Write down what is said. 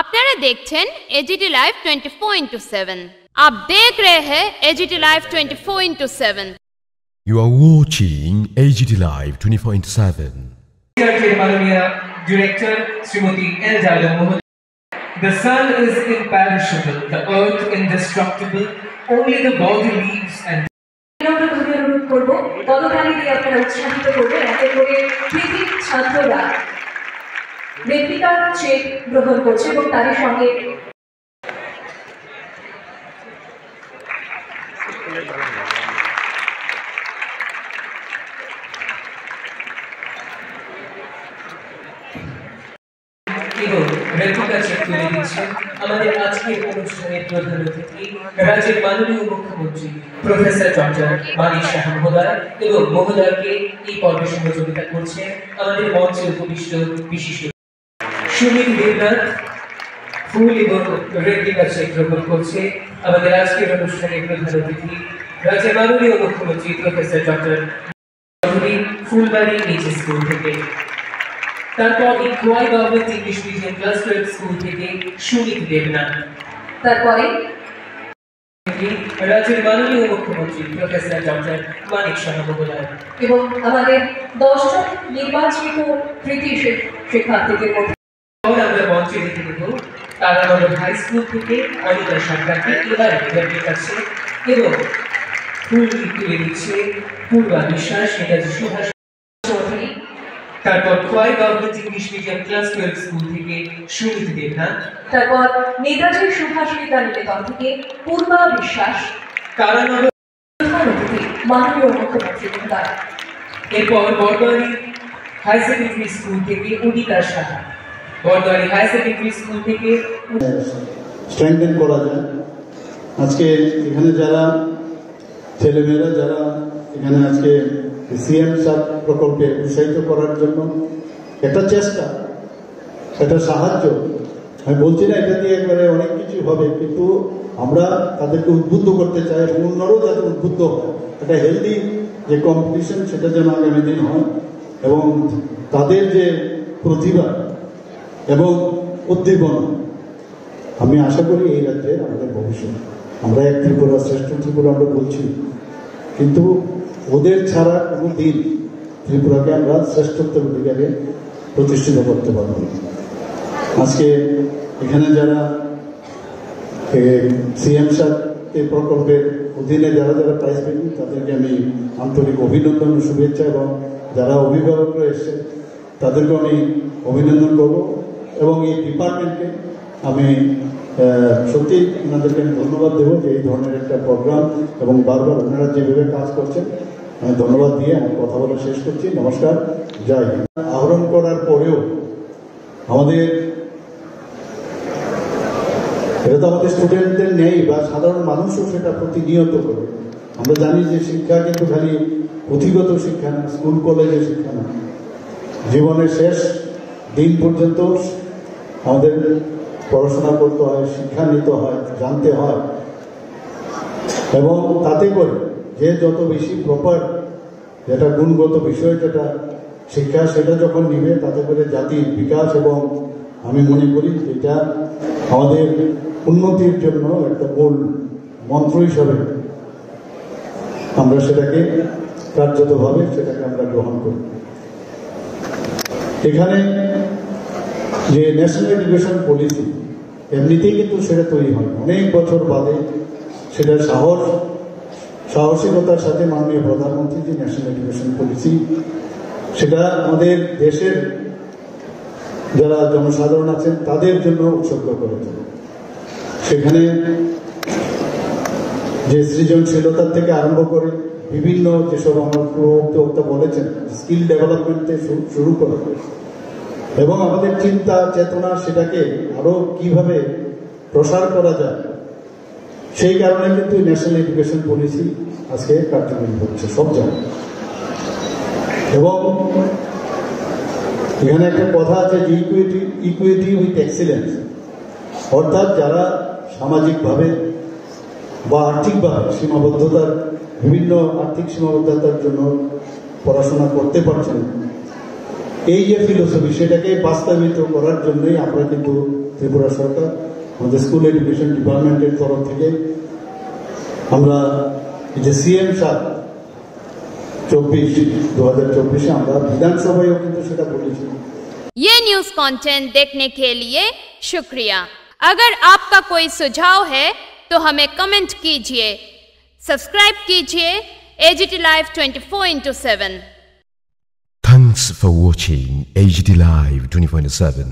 আপনারা দেখছেন AGT live 24/7। आप देख रहे हैं AGT live 24/7। You are watching AGT Live 24/7. Director Srimati L. Jalal Mohan. The sun is imperishable, the earth indestructible, only the body leaves and রেপ্লিকার check গ্রহণ করছে এবং তারই সঙ্গে রেপ্লিকা চেক তুলে দিচ্ছেন আমাদের আজকের অনুষ্ঠানের প্রধান অতিথি রাজ্যের মাননীয় মুখ্যমন্ত্রী প্রফেসর ডক্টর মানিক সাহা মহোদয় এবং মহোদয়কে এই পর্বে সহযোগিতা করছেন আমাদের মঞ্চে উপবিষ্ট বিশিষ্ট সুমিত দেবনাথ ফুল এবং রেপ্লিকা চেক গ্রহণ করছে আমাদের আজকের অনুষ্ঠানের প্রধান অতিথি রাজ্যের মাননীয় মুখ্যমন্ত্রী প্রফেসর ডক্টর ফুলবাড়ি নিচে স্কুল থেকে। তারপর Khowai government English medium class 12 school থেকে সুমিত দেবনাথ। তারপরে রাজ্যের মাননীয় মুখ্যমন্ত্রী প্রফেসর ডক্টর মানিক সাহা মহোদয় এবং আমাদের 10 জন নির্বাচিত কৃতি শিক্ষার্থীদের মধ্যে আমরা মঞ্চে দেখে দেব তারানগর হাই স্কুল থেকে অনিতা সরকারকে এবার রেপ্লিকা চেক এবং ফুল তুলে দিচ্ছে পূর্বা বিশ্বাস নেতাজি সুভাষ চৌধুরী। তারপর Khowai government English medium class 12 school থেকে সুমিত দেবনাথ। তারপর নেতাজি সুভাষ বিদ্যানিকেতন থেকে পূর্বা বিশ্বাস। তারানগর মাননীয় মুখ্যমন্ত্রী মহোদয়। এরপর বরদোয়ারি হাই সেকেন্ডারি স্কুল থেকে Udita Saha. Bordowari high secondary school থেকে স্ট্রেংথেন করা যায়। আজকে এখানে যারা ছেলেমেয়েরা যারা এখানে আজকে সিএম সাব প্রকল্পে উৎসাহিত করার জন্য একটা চেষ্টা, একটা সাহায্য, আমি বলছি না এটা দিয়ে একবারে অনেক কিছু হবে, কিন্তু আমরা তাদেরকে উদ্বুদ্ধ করতে চাই এবং অন্যরাও যাতে উদ্বুদ্ধ হয়। একটা হেলদি যে কম্পিটিশন সেটা যেন আগামী দিন হয় এবং তাদের যে প্রতিভা এবং উদ্দীপনা, আমি আশা করি এই রাজ্যে আমাদের ভবিষ্যৎ। আমরা এক ত্রিপুরা শ্রেষ্ঠ ত্রিপুরা আমরা বলছি, কিন্তু ওদের ছাড়া কোনো দিন ত্রিপুরাকে আমরা শ্রেষ্ঠত্বের অধিকারে প্রতিষ্ঠিত করতে পারব না। আজকে এখানে যারা সিএম সাহেব এই প্রকল্পের অধীনে যারা যারা প্রাইজ পেয়েছেন তাদেরকে আমি আন্তরিক অভিনন্দন ও শুভেচ্ছা, এবং যারা অভিভাবকরা এসছেন তাদেরকে আমি অভিনন্দন করব এবং এই ডিপার্টমেন্টকে আমি সত্যি ওনাদেরকে আমি ধন্যবাদ দেবো যে এই ধরনের একটা প্রোগ্রাম এবং বারবার ওনারা যেভাবে কাজ করছেন আমি ধন্যবাদ দিয়ে আমার কথা বলা শেষ করছি। নমস্কার, জয় হিন্দ। আহরণ করার পরেও আমাদের এটা তো আমাদের স্টুডেন্টদের নেই বা সাধারণ মানুষও সেটা প্রতিনিয়ত করে। আমরা জানি যে শিক্ষা কিন্তু খালি পুঁথিগত শিক্ষা না, স্কুল কলেজের শিক্ষা না, জীবনের শেষ দিন পর্যন্ত আমাদের পড়াশোনা করতে হয়, শিক্ষা নিতে হয়, জানতে হয়, এবং তাতে করে যে যত বেশি প্রপার যেটা গুণগত বিষয় যেটা শিক্ষা সেটা যখন নিবে তাতে করে জাতির বিকাশ, এবং আমি মনে করি এটা আমাদের উন্নতির জন্য একটা মূল মন্ত্র হিসাবে আমরা সেটাকে কার্যতভাবে সেটাকে আমরা গ্রহণ করি। এখানে যে ন্যাশনাল এডুকেশন পলিসি এমনিতেই কিন্তু সেটা তৈরি হয় অনেক বছর বাদে, সেটা সাহসিকতার সাথে মাননীয় প্রধানমন্ত্রী যে ন্যাশনাল এডুকেশন পলিসি সেটা আমাদের দেশের যারা জনসাধারণ আছেন তাদের জন্য উৎসর্গ করেছেন। সেখানে যে সৃজনশীলতার থেকে আরম্ভ করে বিভিন্ন যেসব আমার বক্তা বলেছেন স্কিল ডেভেলপমেন্টে শুরু করে এবং আমাদের চিন্তা চেতনা সেটাকে আরো কিভাবে প্রসার করা যায়, সেই কারণে কিন্তু ন্যাশনাল এডুকেশন পলিসি আজকে কার্যকরী হচ্ছে সব জায়গায়। এবং এখানে একটা কথা আছে যে ইকুইটি উইথ এক্সিলেন্স, অর্থাৎ যারা সামাজিকভাবে বা আর্থিকভাবে বিভিন্ন আর্থিক সীমাবদ্ধতার জন্য পড়াশোনা করতে পারছেন এই যে ফিলোসফি সেটাকে বাস্তবায়িত করার জন্যই আমরা কিন্তু ত্রিপুরা সরকার আমাদের স্কুল এডুকেশন ডিপার্টমেন্টের তরফ থেকে আমরা যে সিএম সাহেব 2024 আমরা বিধানসভায়ও কিন্তু সেটা বলেছি। ये न्यूज कंटेंट देखने के लिए शुक्रिया। अगर आपका कोई सुझाव है तो हमें कमेंट कीजिए, सब्सक्राइब कीजिए AGT Live 24/7। Thanks for watching AGT Live 24/7.